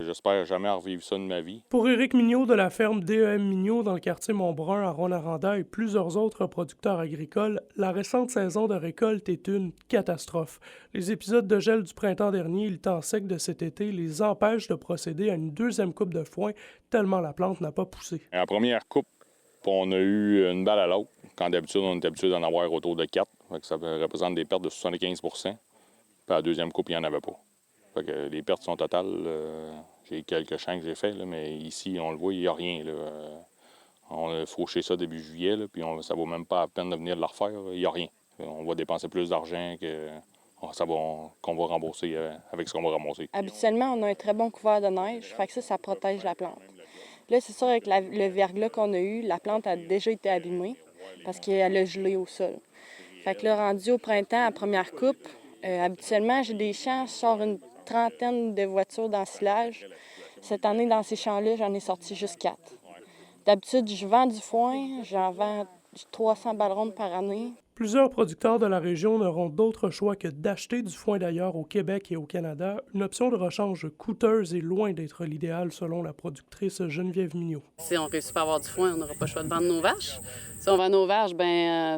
J'espère jamais revivre ça de ma vie. Pour Éric Mignot de la ferme DEM Mignot dans le quartier Montbrun à Rouyn-Noranda et plusieurs autres producteurs agricoles, la récente saison de récolte est une catastrophe. Les épisodes de gel du printemps dernier et le temps sec de cet été les empêchent de procéder à une deuxième coupe de foin tellement la plante n'a pas poussé. En première coupe, on a eu une balle à l'autre, quand d'habitude, on est habitué d'en avoir autour de 4. Fait que ça représente des pertes de 75 %. Puis à la deuxième coupe, il n'y en avait pas. Fait que les pertes sont totales. J'ai quelques champs que j'ai faits, mais ici, on le voit, il n'y a rien. On a fauché ça début juillet, là, puis ça ne vaut même pas la peine de venir le refaire. Il n'y a rien. On va dépenser plus d'argent qu'on va rembourser avec ce qu'on va ramasser. Habituellement, on a un très bon couvert de neige, fait que ça protège la plante. Là, c'est sûr, avec le verglas qu'on a eu, la plante a déjà été abîmée parce qu'elle a gelé au sol. Fait que là, rendu au printemps, à première coupe, habituellement, j'ai des champs, je sors une trentaine de voitures dans le silage. Cette année, dans ces champs-là, j'en ai sorti juste 4. D'habitude, je vends du foin, j'en vends 300 balles rondes par année. Plusieurs producteurs de la région n'auront d'autre choix que d'acheter du foin d'ailleurs au Québec et au Canada, une option de rechange coûteuse et loin d'être l'idéal selon la productrice Geneviève Mignot. Si on ne réussit pas à avoir du foin, on n'aura pas le choix de vendre nos vaches. Si on vend nos vaches,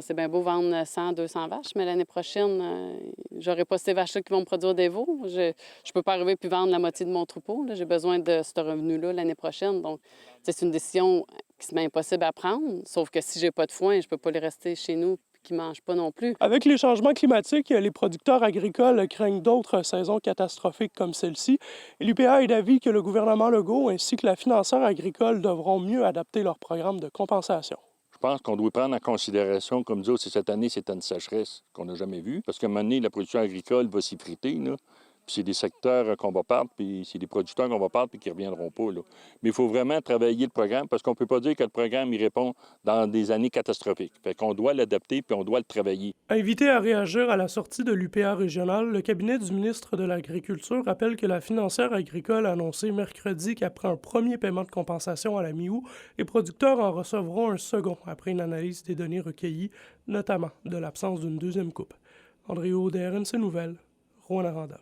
c'est bien beau vendre 100, 200 vaches, mais l'année prochaine, j'aurai pas ces vaches-là qui vont me produire des veaux. Je ne peux pas arriver puis vendre la moitié de mon troupeau. Là. J'ai besoin de ce revenu-là l'année prochaine. Donc, c'est une décision qui m'est impossible à prendre. Sauf que si j'ai pas de foin, je peux pas les rester chez nous qui ne mangent pas non plus. Avec les changements climatiques, les producteurs agricoles craignent d'autres saisons catastrophiques comme celle-ci. L'UPA est d'avis que le gouvernement Legault ainsi que la financière agricole devront mieux adapter leur programme de compensation. Je pense qu'on doit prendre en considération, comme dire, si cette année, c'était une sécheresse qu'on n'a jamais vue, parce qu'à un moment donné, la production agricole va s'effriter, là. Puis c'est des secteurs qu'on va perdre, puis c'est des producteurs qu'on va perdre puis qui ne reviendront pas, là. Mais il faut vraiment travailler le programme, parce qu'on ne peut pas dire que le programme, il répond dans des années catastrophiques. Fait qu'on doit l'adapter, puis on doit le travailler. Invité à réagir à la sortie de l'UPA régionale, le cabinet du ministre de l'Agriculture rappelle que la financière agricole a annoncé mercredi qu'après un premier paiement de compensation à la mi-août, les producteurs en recevront un second après une analyse des données recueillies, notamment de l'absence d'une deuxième coupe. André Aude, RNC Nouvelles, Rouyn-Noranda.